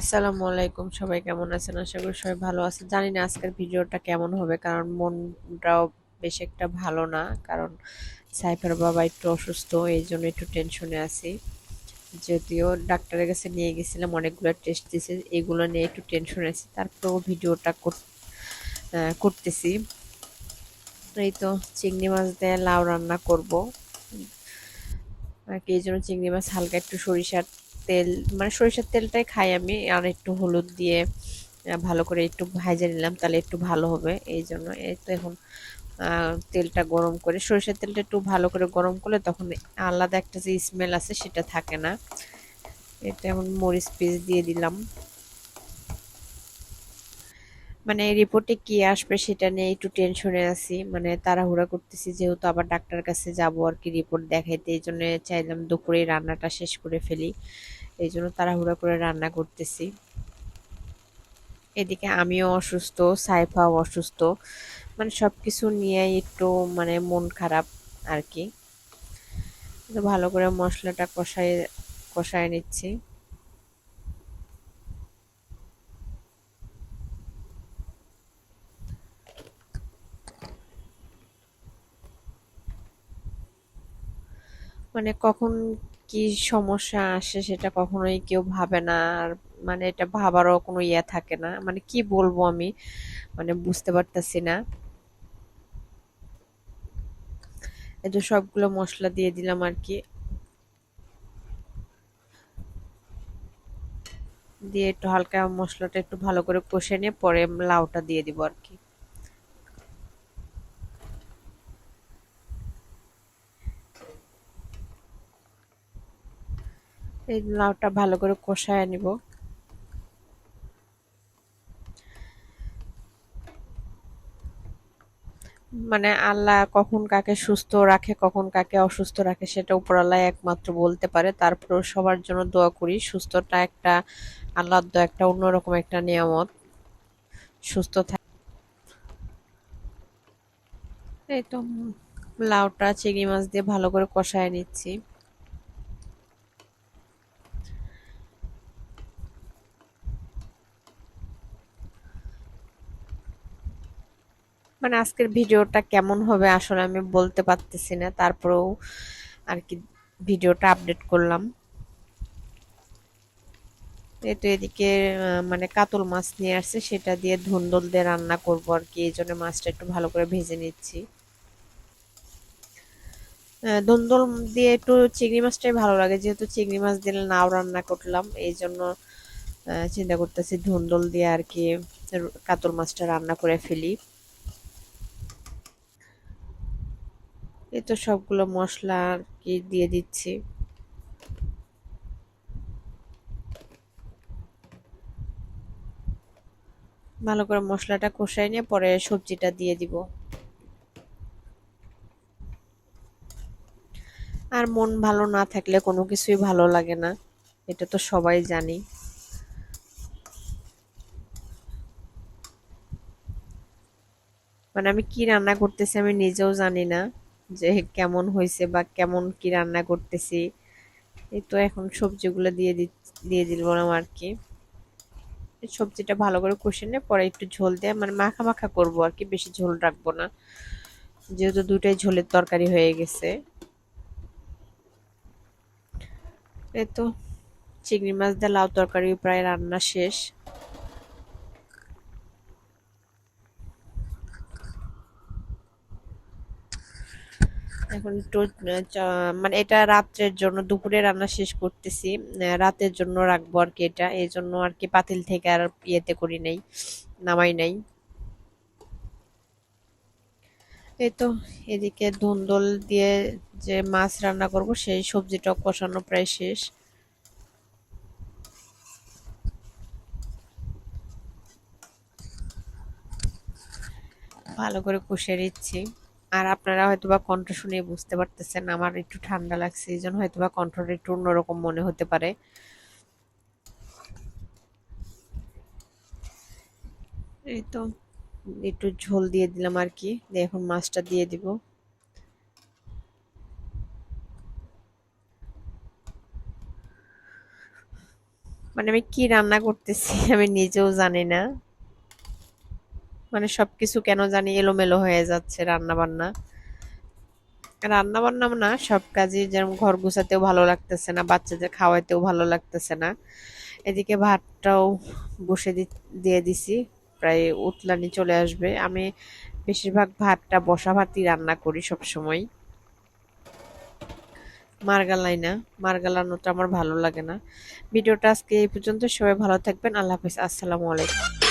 আসসালামু আলাইকুম, সবাই কেমন আছেন? আশা করি সবাই ভালো আছেন। জানি না আজকের ভিডিওটা কেমন হবে, কারণ মনটাও বেশ একটা ভালো না। কারণ সাইফার বাবা একটু অসুস্থ, এই জন্য একটু টেনশনে আছি। যদিও ডাক্তারের কাছে নিয়ে গেছিলাম, অনেকগুলো টেস্ট দিয়েছে, এগুলো নিয়ে একটু টেনশনে আছি। তারপরেও ভিডিওটা করতেছি। এই তো চিংড়ি মাছ দিয়ে লাউ রান্না করব আর কি। এই জন্য চিংড়ি মাছ হালকা একটু সরিষার তেল, মানে সরিষার তেলটাই খাই আমি, আর একটু হলুদ দিয়ে ভালো করে একটু ভাজে নিলাম, তাহলে একটু ভালো হবে। এই জন্য এই তো এখন তেলটা গরম করে, সরিষার তেলটা একটু ভালো করে গরম করলে তখন আলাদা একটা যে স্মেল আছে সেটা থাকে না। এটা এখন মরিচ পেস্ট দিয়ে দিলাম। মানে রিপোর্টে কি আসবে সেটা নিয়ে একটু টেনশনে আছি, মানে তাড়াহুড়া করতেছি, যেহেতু আবার ডাক্তার কাছে যাব আর কি রিপোর্ট দেখাইতে। এই জন্য চাইলাম দুপুরে রান্নাটা শেষ করে ফেলি, এই জন্য তাড়াহুড়া করে রান্না করতেছি। এদিকে আমিও অসুস্থ, সাইফাও অসুস্থ, মানে সবকিছু নিয়ে একটু মানে মন খারাপ আর কি। তো ভালো করে মশলাটা কষায় কষায় নিচ্ছি। মানে কখন কি সমস্যা আসে সেটা কখনোই কেউ ভাবে না। আর মানে এটা ভাবারও কোনো ইয়ে থাকে না, মানে কি বলবো আমি, মানে বুঝতে পারতেছি না। এই তো সবগুলো মশলা দিয়ে দিলাম আর কি, দিয়ে একটু হালকা মশলাটা একটু ভালো করে কষে নিয়ে পরে লাউটা দিয়ে দিব আর কি। এই লাউটা ভালো করে কষায় নিব। মানে আল্লাহ কখন কাকে সুস্থ রাখে কখন কাকে অসুস্থ রাখে সেটা উপরওয়ালাই একমাত্র বলতে পারে। তারপরেও সবার জন্য দোয়া করি, সুস্থটা একটা আল্লাহর দেওয়া একটা অন্যরকম একটা নিয়ামত। সুস্থ থাক। এই তো লাউটা চিংড়ি মাছ দিয়ে ভালো করে কষায় নিচ্ছি। মানে আজকের ভিডিওটা কেমন হবে আসলে আমি বলতে পারতেছি না, তারপরেও আর কি ভিডিওটা আপডেট করলাম। এই তো এদিকে মানে কাতল মাছ নিয়ে আসছে, সেটা দিয়ে ধুন্দুল দিয়ে রান্না করবো আর কি। এই জন্য মাছটা একটু ভালো করে ভেজে নিচ্ছি। ধুন্দুল দিয়ে একটু চিংড়ি মাছটাই ভালো লাগে, যেহেতু চিংড়ি মাছ দিলে নাও রান্না করলাম, এই জন্য চিন্তা করতেছি ধুন্দুল দিয়ে আর কি কাতল মাছটা রান্না করে ফেলি। এই তো সবগুলো মশলা আর কি দিয়ে দিচ্ছি। ভালো করে মশলাটা কষাই নিয়ে পরে সবজিটা দিয়ে দিব। আর মন ভালো না থাকলে কোনো কিছুই ভালো লাগে না, এটা তো সবাই জানি। মানে আমি কি রান্না করতেছি আমি নিজেও জানি না যে কেমন হয়েছে বা কেমন কি রান্না করতেছি। এই তো এখন সবজিগুলো দিয়ে দিলাম আর কি। এই সবজিটা ভালো করে কষে নিয়ে পরে একটু ঝোল দিয়ে মানে মাখা মাখা করবো আর কি, বেশি ঝোল রাখবো না, যেহেতু দুটাই ঝোলের তরকারি হয়ে গেছে। এই তো চিংড়ি মাছ দিয়ে লাউ তরকারি প্রায় রান্না শেষ। এখন একটু মানে এটা রাত্রের জন্য, দুপুরে রান্না শেষ করতেছি, রাতের জন্য রাখবো আর কি। এটা এই জন্য আর কি পাতিল থেকে আর ইয়েতে করি নাই, নামাই নাই। এই তো এদিকে ধুন্দুল দিয়ে যে মাছ রান্না করব সেই সবজিটা কষানো প্রায় শেষ। ভালো করে কষিয়ে নিচ্ছি। আর আপনারা হয়তোবা কণ্ঠ শুনে বুঝতে পারতেছেন আমার একটু ঠান্ডা লাগছে, এই জন্য হয়তোবা কণ্ঠটা একটু অন্যরকম মনে হতে পারে। এই তো একটু ঝোল দিয়ে দিলাম আর কি, দিয়ে এখন মাছটা দিয়ে দিব। মানে আমি কি রান্না করতেছি আমি নিজেও জানি না। মানে সবকিছু কেন জানি এলোমেলো হয়ে যাচ্ছে, রান্না বান্না রান্না বান্না না, সব কাজই যেমন ঘর গুছাতেও ভালো লাগতেছে না, বাচ্চাদের খাওয়াইতেও ভালো লাগতেছে না। এদিকে ভাতটাও বসে দিয়ে দিছি, প্রায় উতলানি চলে আসবে। আমি বেশিরভাগ ভাতটা বসা ভাতই রান্না করি সব সময়, মারগালাই না। মারগালানোটা আমার ভালো লাগে না। ভিডিওটা আজকে এই পর্যন্ত, সবাই ভালো থাকবেন, আল্লাহ হাফেজ, আসসালামু আলাইকুম।